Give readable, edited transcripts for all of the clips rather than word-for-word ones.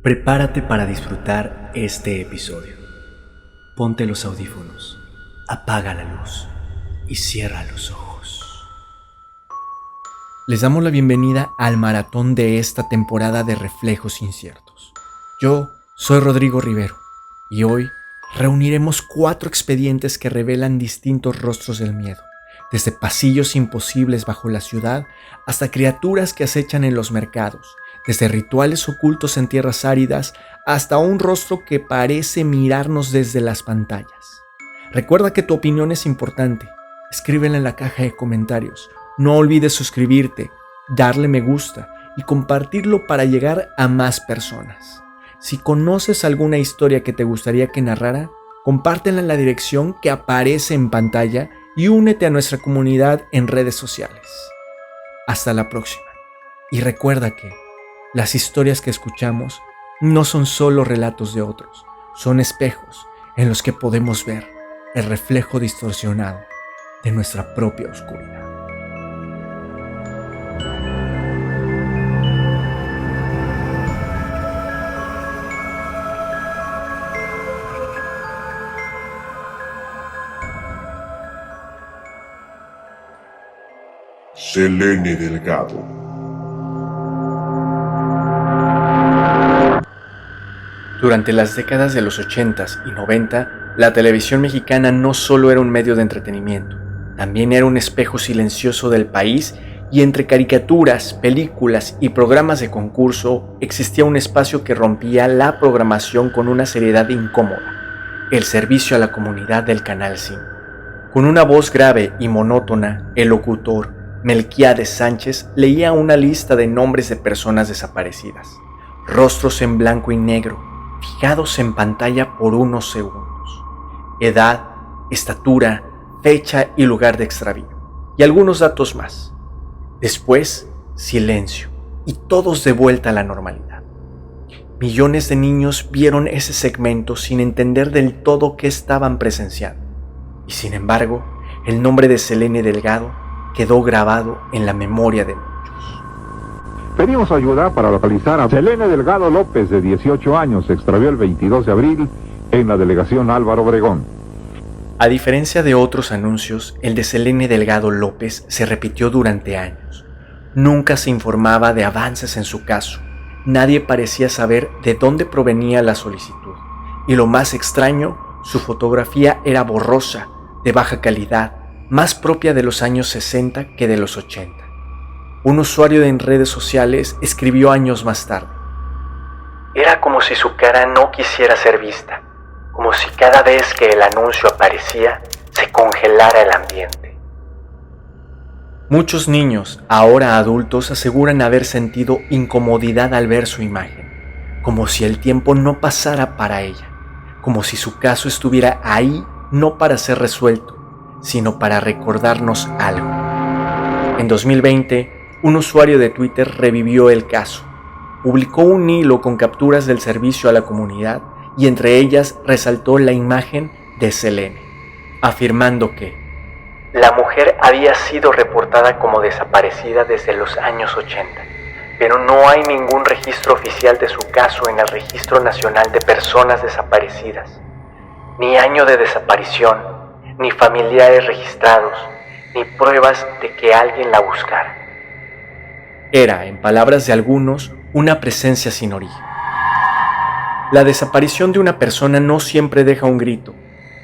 Prepárate para disfrutar este episodio. Ponte los audífonos, apaga la luz y cierra los ojos. Les damos la bienvenida al maratón de esta temporada de Reflejos Inciertos. Yo soy Rodrigo Rivero y hoy reuniremos 4 expedientes que revelan distintos rostros del miedo, desde pasillos imposibles bajo la ciudad hasta criaturas que acechan en los mercados, desde rituales ocultos en tierras áridas hasta un rostro que parece mirarnos desde las pantallas. Recuerda que tu opinión es importante. Escríbela en la caja de comentarios. No olvides suscribirte, darle me gusta y compartirlo para llegar a más personas. Si conoces alguna historia que te gustaría que narrara, compártela en la dirección que aparece en pantalla y únete a nuestra comunidad en redes sociales. Hasta la próxima. Y recuerda que las historias que escuchamos no son solo relatos de otros, son espejos en los que podemos ver el reflejo distorsionado de nuestra propia oscuridad. Selene Delgado. Durante las décadas de los 80s y 90, la televisión mexicana no solo era un medio de entretenimiento, también era un espejo silencioso del país, y entre caricaturas, películas y programas de concurso existía un espacio que rompía la programación con una seriedad incómoda: el servicio a la comunidad del Canal 5. Con una voz grave y monótona, el locutor Melquiades Sánchez leía una lista de nombres de personas desaparecidas, rostros en blanco y negro, fijados en pantalla por unos segundos, edad, estatura, fecha y lugar de extravío, y algunos datos más. Después, silencio, y todos de vuelta a la normalidad. Millones de niños vieron ese segmento sin entender del todo qué estaban presenciando, y sin embargo, el nombre de Selene Delgado quedó grabado en la memoria de muchos. Pedimos ayuda para localizar a Selene Delgado López, de 18 años, se extravió el 22 de abril en la delegación Álvaro Obregón. A diferencia de otros anuncios, el de Selene Delgado López se repitió durante años. Nunca se informaba de avances en su caso. Nadie parecía saber de dónde provenía la solicitud. Y lo más extraño, su fotografía era borrosa, de baja calidad, más propia de los años 60 que de los 80. Un usuario en redes sociales escribió años más tarde: era como si su cara no quisiera ser vista, como si cada vez que el anuncio aparecía se congelara el ambiente. Muchos niños, ahora adultos, aseguran haber sentido incomodidad al ver su imagen, como si el tiempo no pasara para ella, como si su caso estuviera ahí no para ser resuelto, sino para recordarnos algo. En 2020, un usuario de Twitter revivió el caso. Publicó un hilo con capturas del servicio a la comunidad y entre ellas resaltó la imagen de Selene, afirmando que la mujer había sido reportada como desaparecida desde los años 80, pero no hay ningún registro oficial de su caso en el Registro Nacional de Personas Desaparecidas, ni año de desaparición, ni familiares registrados, ni pruebas de que alguien la buscara. Era, en palabras de algunos, una presencia sin origen. La desaparición de una persona no siempre deja un grito.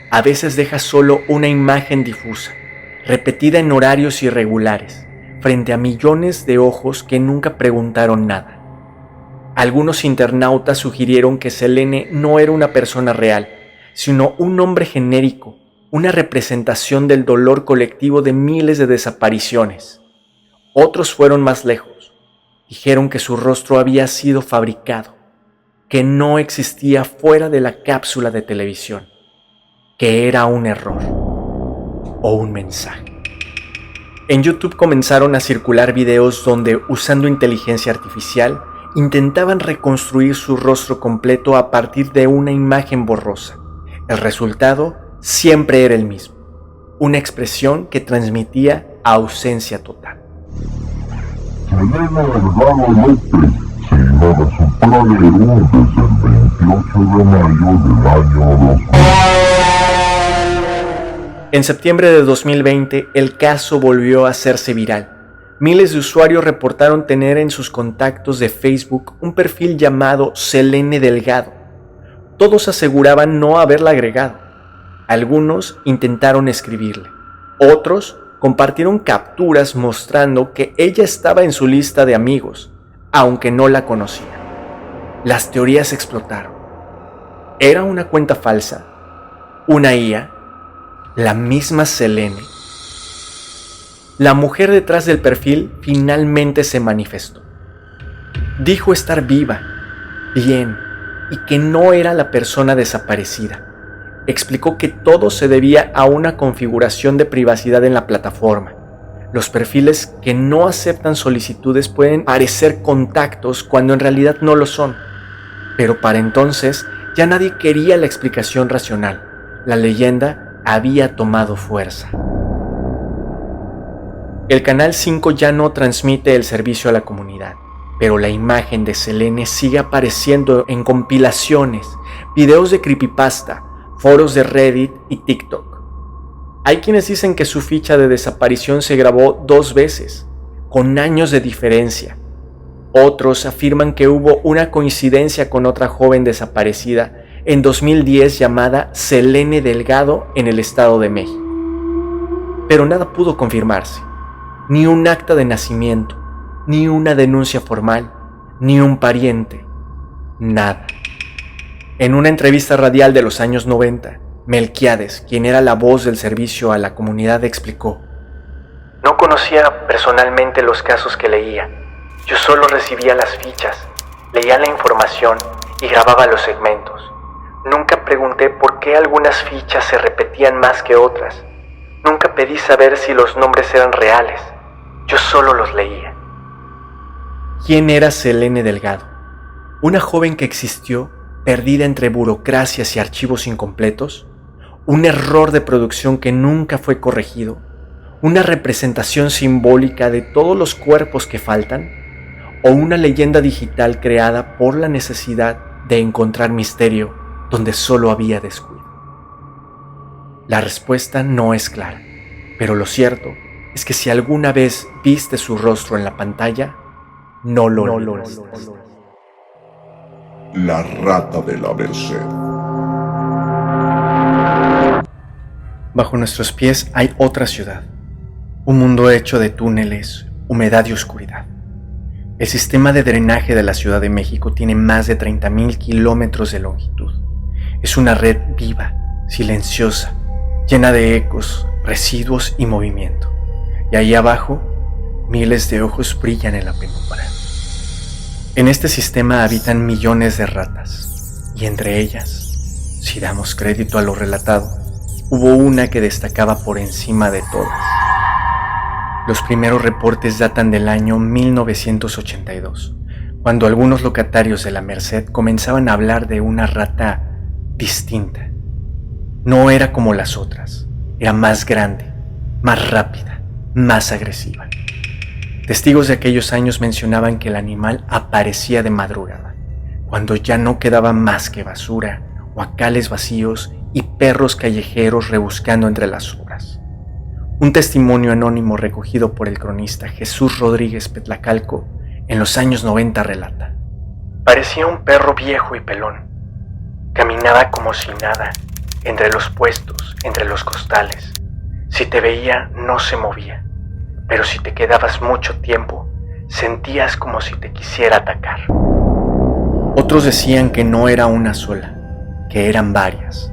A veces deja solo una imagen difusa, repetida en horarios irregulares, frente a millones de ojos que nunca preguntaron nada. Algunos internautas sugirieron que Selene no era una persona real, sino un nombre genérico, una representación del dolor colectivo de miles de desapariciones. Otros fueron más lejos. Dijeron que su rostro había sido fabricado, que no existía fuera de la cápsula de televisión, que era un error o un mensaje. En YouTube comenzaron a circular videos donde, usando inteligencia artificial, intentaban reconstruir su rostro completo a partir de una imagen borrosa. El resultado siempre era el mismo, una expresión que transmitía ausencia total. Selene Delgado López se iba a resultar desde el 28 de mayo del año 2000. En septiembre de 2020, el caso volvió a hacerse viral. Miles de usuarios reportaron tener en sus contactos de Facebook un perfil llamado Selene Delgado. Todos aseguraban no haberla agregado. Algunos intentaron escribirle. Otros compartieron capturas mostrando que ella estaba en su lista de amigos, aunque no la conocían. Las teorías explotaron. ¿Era una cuenta falsa? ¿Una IA? ¿La misma Selene? La mujer detrás del perfil finalmente se manifestó. Dijo estar viva, bien, y que no era la persona desaparecida. Explicó que todo se debía a una configuración de privacidad en la plataforma. Los perfiles que no aceptan solicitudes pueden parecer contactos cuando en realidad no lo son. Pero para entonces ya nadie quería la explicación racional. La leyenda había tomado fuerza. El Canal 5 ya no transmite el servicio a la comunidad, pero la imagen de Selene sigue apareciendo en compilaciones, videos de creepypasta, foros de Reddit y TikTok. Hay quienes dicen que su ficha de desaparición se grabó 2 veces, con años de diferencia. Otros afirman que hubo una coincidencia con otra joven desaparecida en 2010 llamada Selene Delgado en el Estado de México. Pero nada pudo confirmarse. Ni un acta de nacimiento, ni una denuncia formal, ni un pariente, nada. En una entrevista radial de los años 90, Melquiades, quien era la voz del servicio a la comunidad, explicó: "No conocía personalmente los casos que leía. Yo solo recibía las fichas, leía la información y grababa los segmentos. Nunca pregunté por qué algunas fichas se repetían más que otras. Nunca pedí saber si los nombres eran reales. Yo solo los leía". ¿Quién era Selene Delgado? ¿Una joven que existió perdida entre burocracias y archivos incompletos? ¿Un error de producción que nunca fue corregido? ¿Una representación simbólica de todos los cuerpos que faltan? ¿O una leyenda digital creada por la necesidad de encontrar misterio donde solo había descuido? La respuesta no es clara, pero lo cierto es que si alguna vez viste su rostro en la pantalla, no lo olvides. La Rata de la Merced. Bajo nuestros pies hay otra ciudad, un mundo hecho de túneles, humedad y oscuridad. El sistema de drenaje de la Ciudad de México tiene más de 30,000 kilómetros de longitud. Es una red viva, silenciosa, llena de ecos, residuos y movimiento. Y ahí abajo, miles de ojos brillan en la penumbra. En este sistema habitan millones de ratas, y entre ellas, si damos crédito a lo relatado, hubo una que destacaba por encima de todas. Los primeros reportes datan del año 1982, cuando algunos locatarios de la Merced comenzaban a hablar de una rata distinta. No era como las otras, era más grande, más rápida, más agresiva. Testigos de aquellos años mencionaban que el animal aparecía de madrugada, cuando ya no quedaba más que basura, huacales vacíos y perros callejeros rebuscando entre las obras. Un testimonio anónimo recogido por el cronista Jesús Rodríguez Petlacalco en los años 90 relata: "Parecía un perro viejo y pelón. Caminaba como si nada, entre los puestos, entre los costales. Si te veía, no se movía. Pero si te quedabas mucho tiempo, sentías como si te quisiera atacar". Otros decían que no era una sola, que eran varias,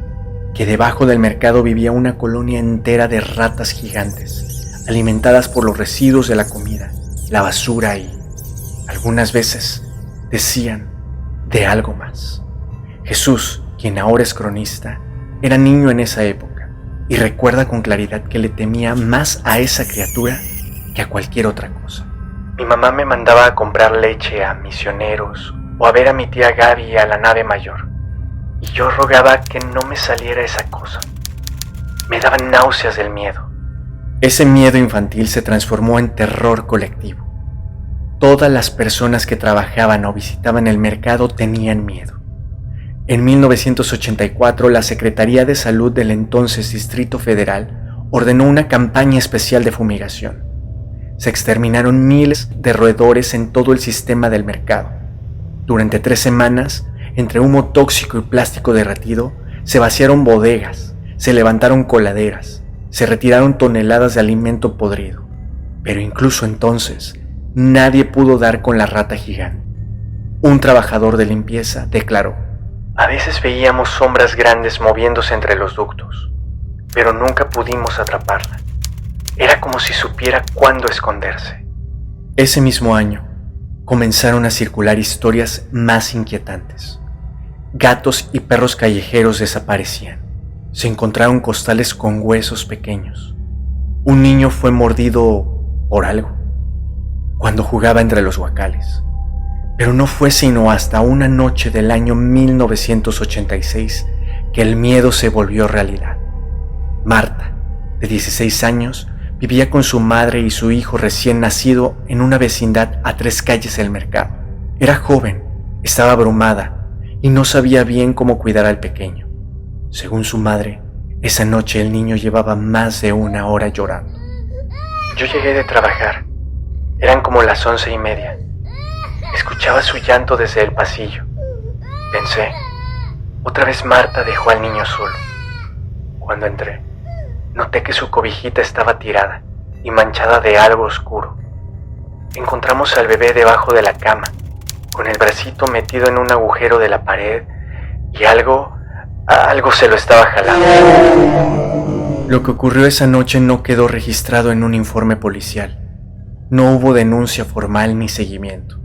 que debajo del mercado vivía una colonia entera de ratas gigantes, alimentadas por los residuos de la comida, la basura y, algunas veces, decían, de algo más. Jesús, quien ahora es cronista, era niño en esa época y recuerda con claridad que le temía más a esa criatura que a cualquier otra cosa. Mi mamá me mandaba a comprar leche a Misioneros o a ver a mi tía Gaby a la nave mayor, y yo rogaba que no me saliera esa cosa. Me daban náuseas del miedo. Ese miedo infantil se transformó en terror colectivo. Todas las personas que trabajaban o visitaban el mercado tenían miedo. En 1984, la Secretaría de Salud del entonces Distrito Federal ordenó una campaña especial de fumigación. Se exterminaron miles de roedores en todo el sistema del mercado. Durante 3 semanas, entre humo tóxico y plástico derretido, se vaciaron bodegas, se levantaron coladeras, se retiraron toneladas de alimento podrido. Pero incluso entonces, nadie pudo dar con la rata gigante. Un trabajador de limpieza declaró: a veces veíamos sombras grandes moviéndose entre los ductos, pero nunca pudimos atraparla. Era como si supiera cuándo esconderse. Ese mismo año, comenzaron a circular historias más inquietantes. Gatos y perros callejeros desaparecían. Se encontraron costales con huesos pequeños. Un niño fue mordido por algo cuando jugaba entre los guacales. Pero no fue sino hasta una noche del año 1986 que el miedo se volvió realidad. Marta, de 16 años, vivía con su madre y su hijo recién nacido en una vecindad a 3 calles del mercado. Era joven, estaba abrumada y no sabía bien cómo cuidar al pequeño. Según su madre, esa noche el niño llevaba más de 1 hora llorando. Yo llegué de trabajar. Eran como las 11:30. Escuchaba su llanto desde el pasillo. Pensé, otra vez Marta dejó al niño solo. Cuando entré, noté que su cobijita estaba tirada y manchada de algo oscuro. Encontramos al bebé debajo de la cama, con el bracito metido en un agujero de la pared y algo se lo estaba jalando. Lo que ocurrió esa noche no quedó registrado en un informe policial. No hubo denuncia formal ni seguimiento.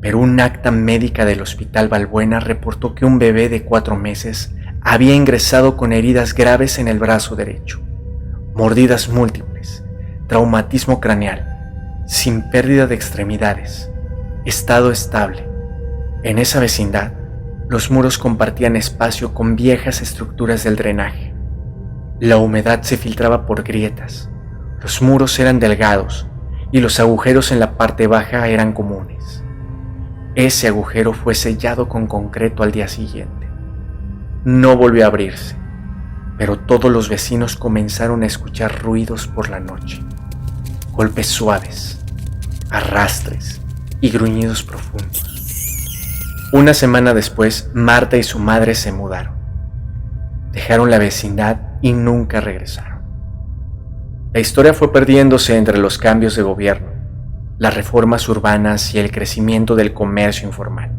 Pero un acta médica del Hospital Balbuena reportó que un bebé de 4 meses había ingresado con heridas graves en el brazo derecho, mordidas múltiples, traumatismo craneal, sin pérdida de extremidades, estado estable. En esa vecindad, los muros compartían espacio con viejas estructuras del drenaje. La humedad se filtraba por grietas, los muros eran delgados y los agujeros en la parte baja eran comunes. Ese agujero fue sellado con concreto al día siguiente. No volvió a abrirse, pero todos los vecinos comenzaron a escuchar ruidos por la noche. Golpes suaves, arrastres y gruñidos profundos. Una semana después, Marta y su madre se mudaron. Dejaron la vecindad y nunca regresaron. La historia fue perdiéndose entre los cambios de gobierno, las reformas urbanas y el crecimiento del comercio informal.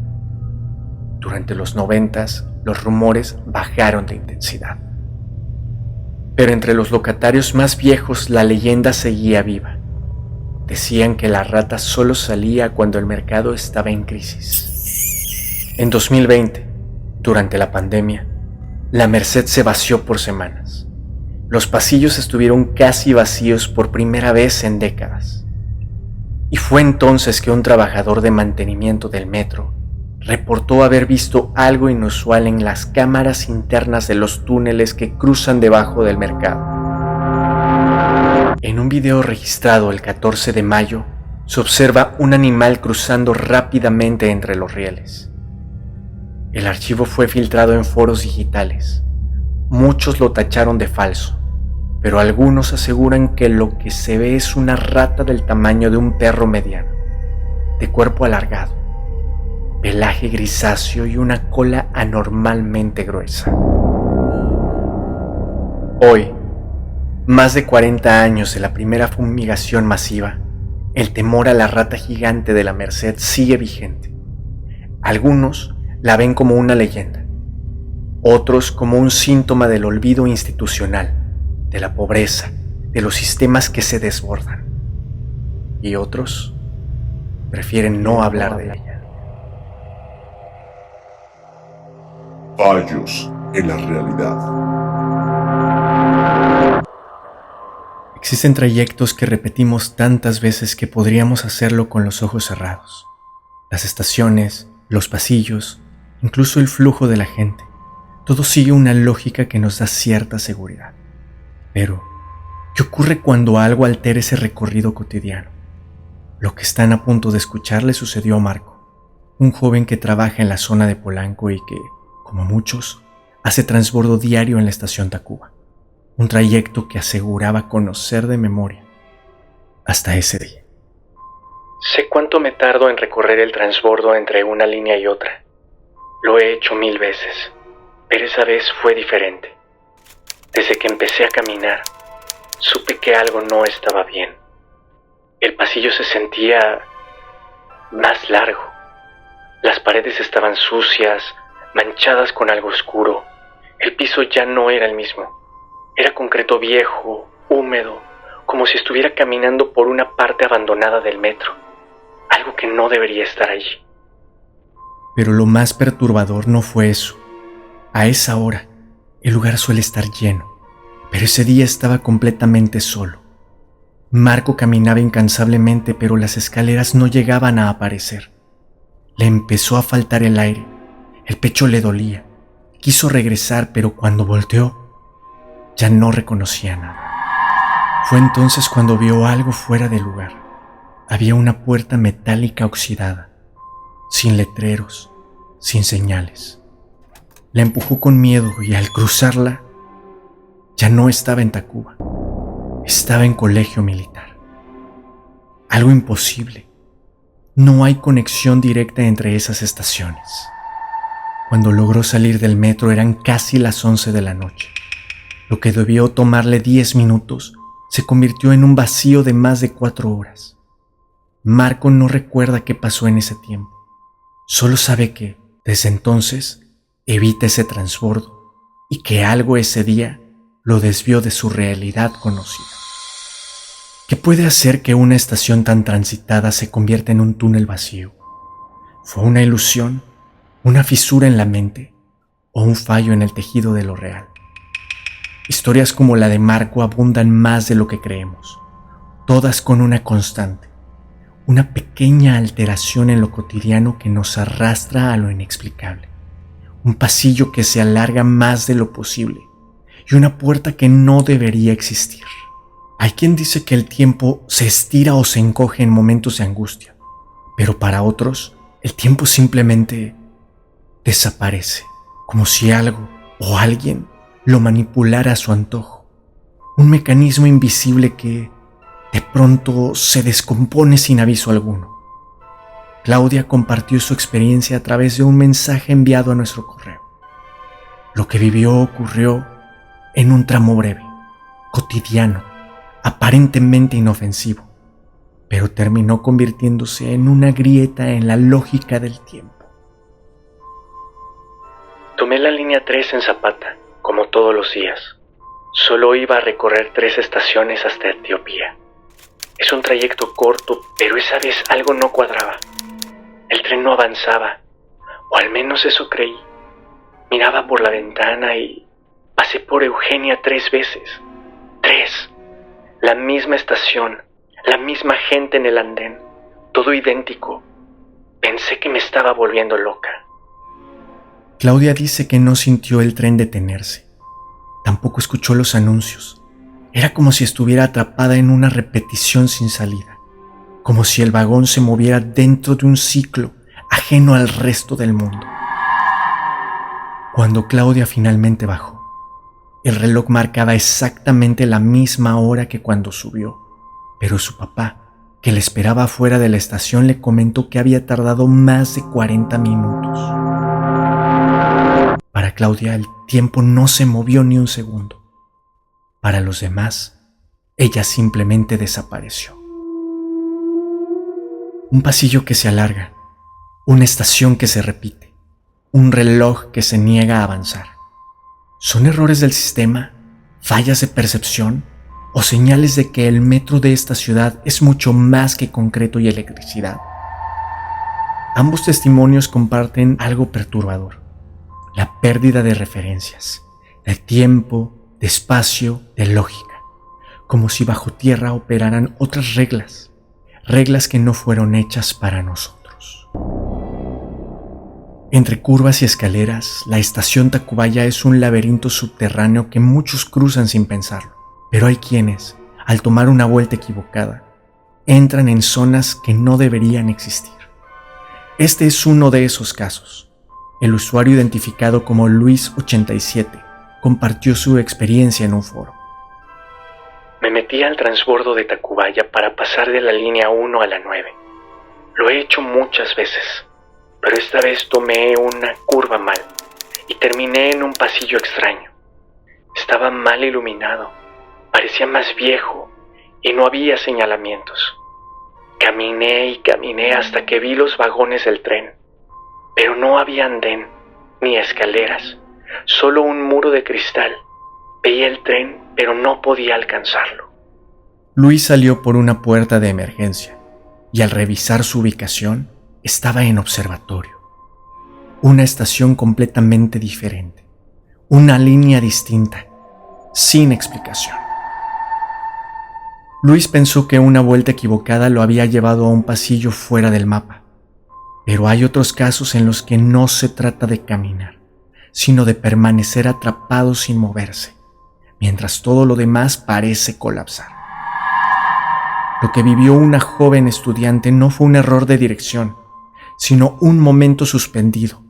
Durante los 90s, los rumores bajaron de intensidad. Pero entre los locatarios más viejos la leyenda seguía viva. Decían que la rata solo salía cuando el mercado estaba en crisis. En 2020, durante la pandemia, la Merced se vació por semanas. Los pasillos estuvieron casi vacíos por primera vez en décadas. Y fue entonces que un trabajador de mantenimiento del metro reportó haber visto algo inusual en las cámaras internas de los túneles que cruzan debajo del mercado. En un video registrado el 14 de mayo, se observa un animal cruzando rápidamente entre los rieles. El archivo fue filtrado en foros digitales. Muchos lo tacharon de falso, pero algunos aseguran que lo que se ve es una rata del tamaño de un perro mediano, de cuerpo alargado, pelaje grisáceo y una cola anormalmente gruesa. Hoy, más de 40 años de la primera fumigación masiva, el temor a la rata gigante de la Merced sigue vigente. Algunos la ven como una leyenda, otros como un síntoma del olvido institucional, de la pobreza, de los sistemas que se desbordan, y otros prefieren no hablar de ella. Fallos en la realidad. Existen trayectos que repetimos tantas veces que podríamos hacerlo con los ojos cerrados. Las estaciones, los pasillos, incluso el flujo de la gente. Todo sigue una lógica que nos da cierta seguridad. Pero, ¿qué ocurre cuando algo altera ese recorrido cotidiano? Lo que están a punto de escuchar le sucedió a Marco, un joven que trabaja en la zona de Polanco y que, como muchos, hace transbordo diario en la estación Tacuba, un trayecto que aseguraba conocer de memoria hasta ese día. Sé cuánto me tardo en recorrer el transbordo entre una línea y otra. Lo he hecho 1000 veces, pero esa vez fue diferente. Desde que empecé a caminar, supe que algo no estaba bien. El pasillo se sentía más largo. Las paredes estaban sucias, manchadas con algo oscuro. El piso ya no era el mismo. Era concreto viejo, húmedo, como si estuviera caminando por una parte abandonada del metro. Algo que no debería estar allí. Pero lo más perturbador no fue eso. A esa hora, el lugar suele estar lleno, pero ese día estaba completamente solo. Marco caminaba incansablemente, pero las escaleras no llegaban a aparecer. Le empezó a faltar el aire, el pecho le dolía. Quiso regresar, pero cuando volteó, ya no reconocía nada. Fue entonces cuando vio algo fuera de lugar. Había una puerta metálica oxidada, sin letreros, sin señales. La empujó con miedo y al cruzarla, ya no estaba en Tacuba. Estaba en colegio militar. Algo imposible. No hay conexión directa entre esas estaciones. Cuando logró salir del metro eran casi las 11 de la noche. Lo que debió tomarle 10 minutos se convirtió en un vacío de más de 4 horas. Marco no recuerda qué pasó en ese tiempo. Solo sabe que, desde entonces, evita ese transbordo y que algo ese día lo desvió de su realidad conocida. ¿Qué puede hacer que una estación tan transitada se convierta en un túnel vacío? ¿Fue una ilusión, una fisura en la mente o un fallo en el tejido de lo real? Historias como la de Marco abundan más de lo que creemos, todas con una constante, una pequeña alteración en lo cotidiano que nos arrastra a lo inexplicable, un pasillo que se alarga más de lo posible y una puerta que no debería existir. Hay quien dice que el tiempo se estira o se encoge en momentos de angustia, pero para otros, el tiempo simplemente desaparece, como si algo o alguien lo manipulara a su antojo. Un mecanismo invisible que de pronto se descompone sin aviso alguno. Claudia compartió su experiencia a través de un mensaje enviado a nuestro correo. Lo que vivió ocurrió en un tramo breve, cotidiano, aparentemente inofensivo, pero terminó convirtiéndose en una grieta en la lógica del tiempo. Tomé la línea 3 en Zapata, como todos los días. Solo iba a recorrer 3 estaciones hasta Etiopía. Es un trayecto corto, pero esa vez algo no cuadraba. El tren no avanzaba, o al menos eso creí. Miraba por la ventana y pasé por Eugenia 3 veces. 3. La misma estación, la misma gente en el andén, todo idéntico. Pensé que me estaba volviendo loca. Claudia dice que no sintió el tren detenerse. Tampoco escuchó los anuncios. Era como si estuviera atrapada en una repetición sin salida, como si el vagón se moviera dentro de un ciclo ajeno al resto del mundo. Cuando Claudia finalmente bajó, el reloj marcaba exactamente la misma hora que cuando subió, pero su papá, que le esperaba afuera de la estación, le comentó que había tardado más de 40 minutos. Para Claudia, el tiempo no se movió ni un segundo. Para los demás, ella simplemente desapareció. Un pasillo que se alarga, una estación que se repite, un reloj que se niega a avanzar. ¿Son errores del sistema, fallas de percepción o señales de que el metro de esta ciudad es mucho más que concreto y electricidad? Ambos testimonios comparten algo perturbador: la pérdida de referencias, de tiempo, de espacio, de lógica, como si bajo tierra operaran otras reglas, reglas que no fueron hechas para nosotros. Entre curvas y escaleras, la estación Tacubaya es un laberinto subterráneo que muchos cruzan sin pensarlo, pero hay quienes, al tomar una vuelta equivocada, entran en zonas que no deberían existir. Este es uno de esos casos. El usuario identificado como Luis87 compartió su experiencia en un foro. Me metí al transbordo de Tacubaya para pasar de la línea 1 a la 9. Lo he hecho muchas veces, pero esta vez tomé una curva mal y terminé en un pasillo extraño. Estaba mal iluminado, parecía más viejo y no había señalamientos. Caminé y caminé hasta que vi los vagones del tren, pero no había andén ni escaleras, solo un muro de cristal. Veía el tren, pero no podía alcanzarlo. Luis salió por una puerta de emergencia y al revisar su ubicación estaba en observatorio. Una estación completamente diferente, una línea distinta, sin explicación. Luis pensó que una vuelta equivocada lo había llevado a un pasillo fuera del mapa, pero hay otros casos en los que no se trata de caminar, sino de permanecer atrapado sin moverse, mientras todo lo demás parece colapsar. Lo que vivió una joven estudiante no fue un error de dirección, sino un momento suspendido,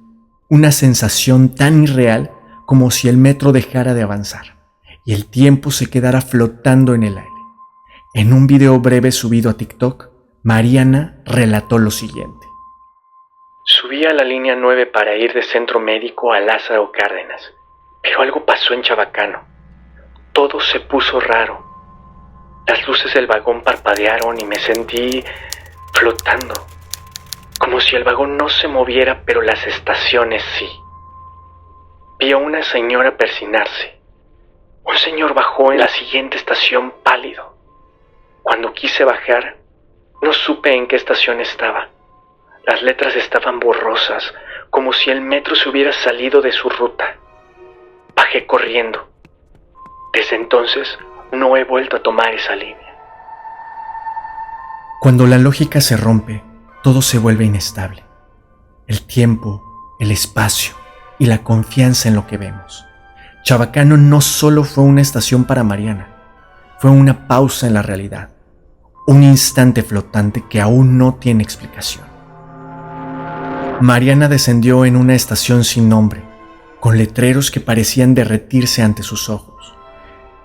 una sensación tan irreal como si el metro dejara de avanzar y el tiempo se quedara flotando en el aire. En un video breve subido a TikTok, Mariana relató lo siguiente. Subí a la línea 9 para ir de Centro Médico a Lázaro Cárdenas, pero algo pasó en Chabacano. Todo se puso raro. Las luces del vagón parpadearon y me sentí flotando, como si el vagón no se moviera, pero las estaciones sí. Vi a una señora persinarse. Un señor bajó en la siguiente estación pálido. Cuando quise bajar, no supe en qué estación estaba. Las letras estaban borrosas, como si el metro se hubiera salido de su ruta. Bajé corriendo. Desde entonces, no he vuelto a tomar esa línea. Cuando la lógica se rompe, todo se vuelve inestable. El tiempo, el espacio y la confianza en lo que vemos. Chabacano no solo fue una estación para Mariana, fue una pausa en la realidad, un instante flotante que aún no tiene explicación. Mariana descendió en una estación sin nombre, con letreros que parecían derretirse ante sus ojos.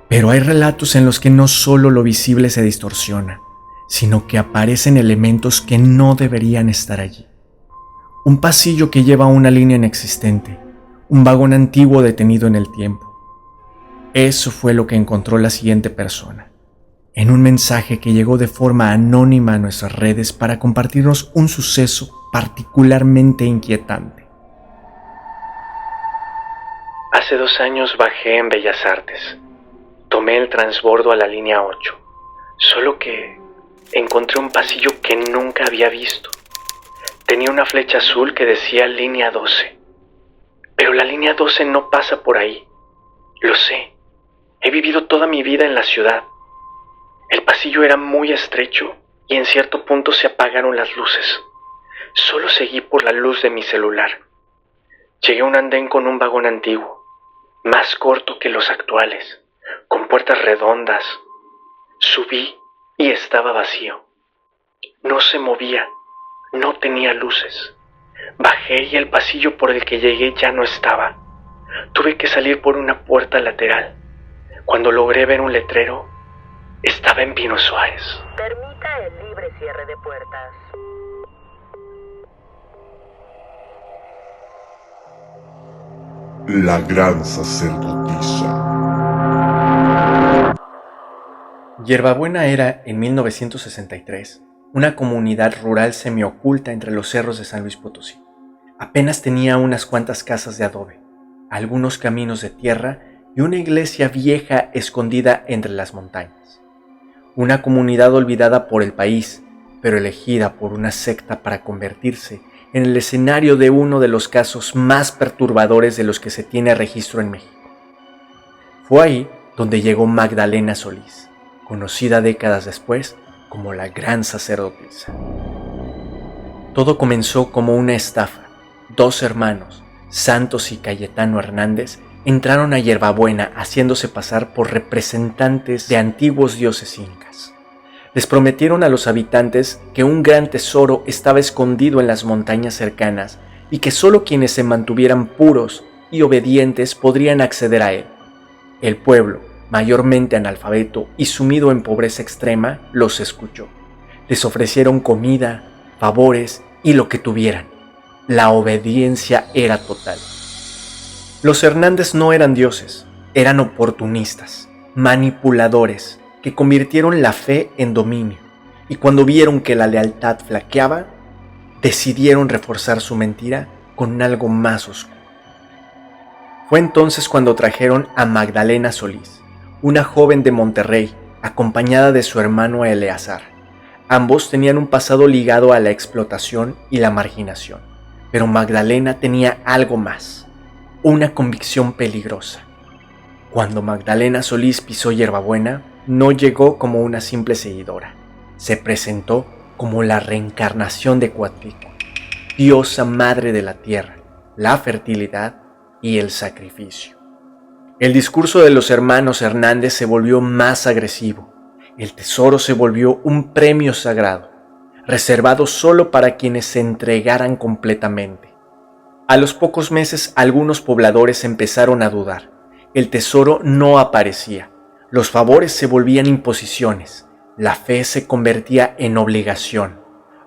Pero hay relatos en los que no solo lo visible se distorsiona, sino que aparecen elementos que no deberían estar allí. Un pasillo que lleva a una línea inexistente, un vagón antiguo detenido en el tiempo. Eso fue lo que encontró la siguiente persona, en un mensaje que llegó de forma anónima a nuestras redes para compartirnos un suceso particularmente inquietante. Hace 2 años bajé en Bellas Artes. Tomé el transbordo a la línea 8, solo que encontré un pasillo que nunca había visto. Tenía una flecha azul que decía línea 12, pero la línea 12 no pasa por ahí. Lo sé, he vivido toda mi vida en la ciudad. El pasillo era muy estrecho y en cierto punto se apagaron las luces. Solo seguí por la luz de mi celular. Llegué a un andén con un vagón antiguo, más corto que los actuales, con puertas redondas. Subí y estaba vacío. No se movía, no tenía luces. Bajé y el pasillo por el que llegué ya no estaba. Tuve que salir por una puerta lateral. Cuando logré ver un letrero, estaba en Pino Suárez. Permita el libre cierre de puertas. La gran sacerdotisa. Hierbabuena era, en 1963, una comunidad rural semioculta entre los cerros de San Luis Potosí. Apenas tenía unas cuantas casas de adobe, algunos caminos de tierra y una iglesia vieja escondida entre las montañas. Una comunidad olvidada por el país, pero elegida por una secta para convertirse en el escenario de uno de los casos más perturbadores de los que se tiene registro en México. Fue ahí donde llegó Magdalena Solís, conocida décadas después como la gran sacerdotisa. Todo comenzó como una estafa. 2 hermanos, Santos y Cayetano Hernández, entraron a Hierbabuena haciéndose pasar por representantes de antiguos dioses incas. Les prometieron a los habitantes que un gran tesoro estaba escondido en las montañas cercanas y que solo quienes se mantuvieran puros y obedientes podrían acceder a él. El pueblo, mayormente analfabeto y sumido en pobreza extrema, los escuchó. Les ofrecieron comida, favores y lo que tuvieran. La obediencia era total. Los Hernández no eran dioses, eran oportunistas, manipuladores, que convirtieron la fe en dominio, y cuando vieron que la lealtad flaqueaba, decidieron reforzar su mentira con algo más oscuro. Fue entonces cuando trajeron a Magdalena Solís, una joven de Monterrey, acompañada de su hermano Eleazar. Ambos tenían un pasado ligado a la explotación y la marginación, pero Magdalena tenía algo más, una convicción peligrosa. Cuando Magdalena Solís pisó Yerbabuena, no llegó como una simple seguidora, se presentó como la reencarnación de Coatlicue, diosa madre de la tierra, la fertilidad y el sacrificio. El discurso de los hermanos Hernández se volvió más agresivo. El tesoro se volvió un premio sagrado, reservado solo para quienes se entregaran completamente. A los pocos meses, algunos pobladores empezaron a dudar. El tesoro no aparecía. Los favores se volvían imposiciones. La fe se convertía en obligación.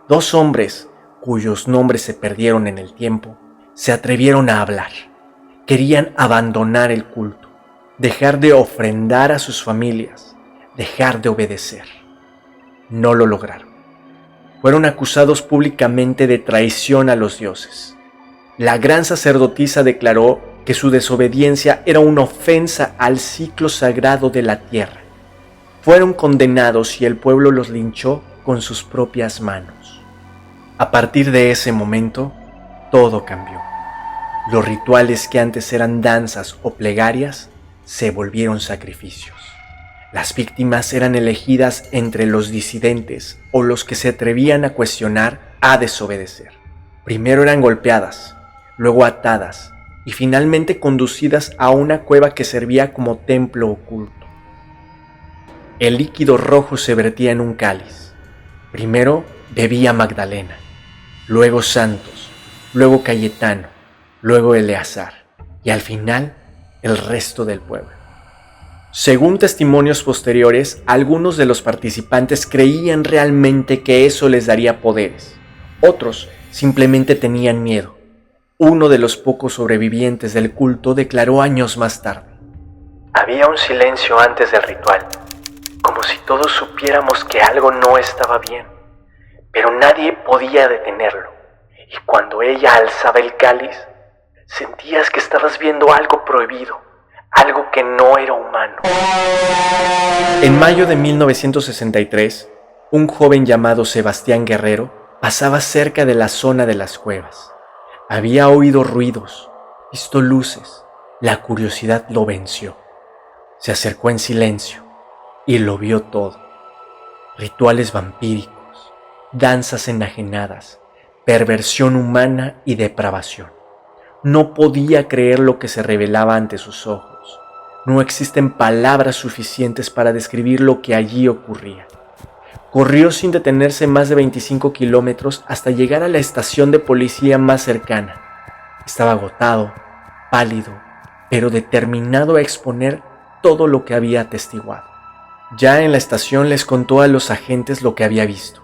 Dos hombres, cuyos nombres se perdieron en el tiempo, se atrevieron a hablar. Querían abandonar el culto, dejar de ofrendar a sus familias, dejar de obedecer. No lo lograron. Fueron acusados públicamente de traición a los dioses. La gran sacerdotisa declaró que su desobediencia era una ofensa al ciclo sagrado de la tierra. Fueron condenados y el pueblo los linchó con sus propias manos. A partir de ese momento, todo cambió. Los rituales que antes eran danzas o plegarias se volvieron sacrificios. Las víctimas eran elegidas entre los disidentes o los que se atrevían a cuestionar, a desobedecer. Primero eran golpeadas, luego atadas y finalmente conducidas a una cueva que servía como templo oculto. El líquido rojo se vertía en un cáliz. Primero bebía Magdalena, luego Santos, luego Cayetano, luego Eleazar y al final el resto del pueblo. Según testimonios posteriores, algunos de los participantes creían realmente que eso les daría poderes. Otros simplemente tenían miedo. Uno de los pocos sobrevivientes del culto declaró años más tarde: había un silencio antes del ritual, como si todos supiéramos que algo no estaba bien, pero nadie podía detenerlo. Y cuando ella alzaba el cáliz, sentías que estabas viendo algo prohibido, algo que no era humano. En mayo de 1963, un joven llamado Sebastián Guerrero pasaba cerca de la zona de las cuevas. Había oído ruidos, visto luces. La curiosidad lo venció. Se acercó en silencio y lo vio todo. Rituales vampíricos, danzas enajenadas, perversión humana y depravación. No podía creer lo que se revelaba ante sus ojos. No existen palabras suficientes para describir lo que allí ocurría. Corrió sin detenerse más de 25 kilómetros hasta llegar a la estación de policía más cercana. Estaba agotado, pálido, pero determinado a exponer todo lo que había atestiguado. Ya en la estación les contó a los agentes lo que había visto.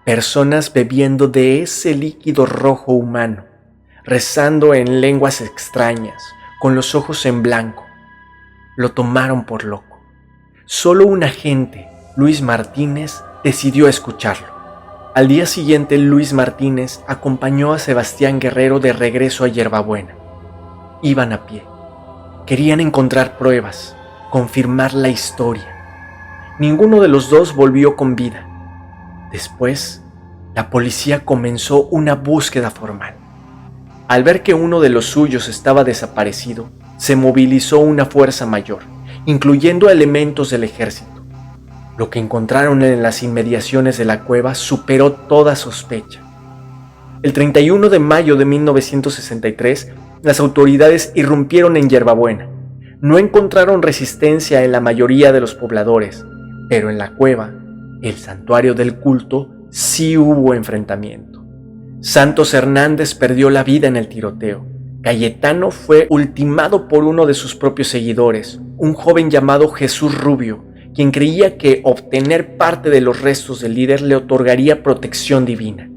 Personas bebiendo de ese líquido rojo humano, rezando en lenguas extrañas, con los ojos en blanco. Lo tomaron por loco. Solo un agente, Luis Martínez, decidió escucharlo. Al día siguiente, Luis Martínez acompañó a Sebastián Guerrero de regreso a Yerbabuena. Iban a pie. Querían encontrar pruebas, confirmar la historia. Ninguno de los dos volvió con vida. Después, la policía comenzó una búsqueda formal. Al ver que uno de los suyos estaba desaparecido, se movilizó una fuerza mayor, incluyendo elementos del ejército. Lo que encontraron en las inmediaciones de la cueva superó toda sospecha. El 31 de mayo de 1963, las autoridades irrumpieron en Yerbabuena. No encontraron resistencia en la mayoría de los pobladores, pero en la cueva el santuario del culto, sí hubo enfrentamiento. Santos Hernández perdió la vida en el tiroteo. Cayetano fue ultimado por uno de sus propios seguidores, un joven llamado Jesús Rubio, quien creía que obtener parte de los restos del líder le otorgaría protección divina.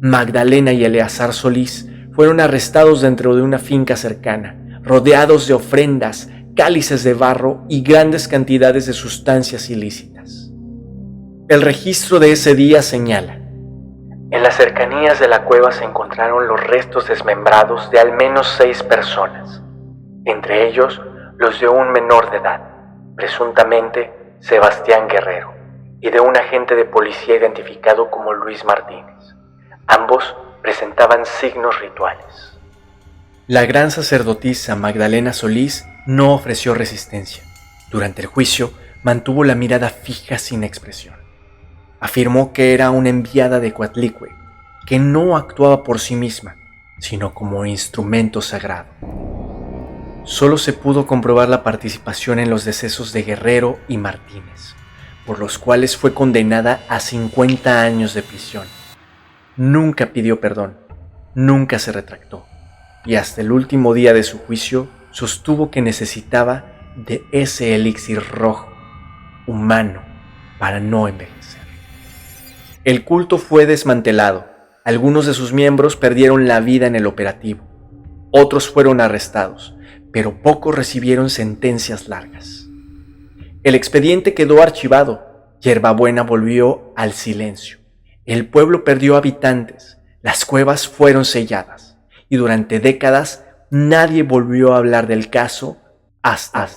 Magdalena y Eleazar Solís fueron arrestados dentro de una finca cercana, rodeados de ofrendas, cálices de barro y grandes cantidades de sustancias ilícitas. El registro de ese día señala: en las cercanías de la cueva se encontraron los restos desmembrados de al menos 6 personas, entre ellos los de un menor de edad, presuntamente Sebastián Guerrero, y de un agente de policía identificado como Luis Martínez. Ambos presentaban signos rituales. La gran sacerdotisa Magdalena Solís no ofreció resistencia. Durante el juicio mantuvo la mirada fija sin expresión. Afirmó que era una enviada de Coatlicue, que no actuaba por sí misma, sino como instrumento sagrado. Solo se pudo comprobar la participación en los decesos de Guerrero y Martínez, por los cuales fue condenada a 50 años de prisión. Nunca pidió perdón, nunca se retractó, y hasta el último día de su juicio sostuvo que necesitaba de ese elixir rojo, humano, para no envejecer. El culto fue desmantelado. Algunos de sus miembros perdieron la vida en el operativo. Otros fueron arrestados, pero pocos recibieron sentencias largas. El expediente quedó archivado. Hierbabuena volvió al silencio. El pueblo perdió habitantes. Las cuevas fueron selladas. Y durante décadas nadie volvió a hablar del caso hasta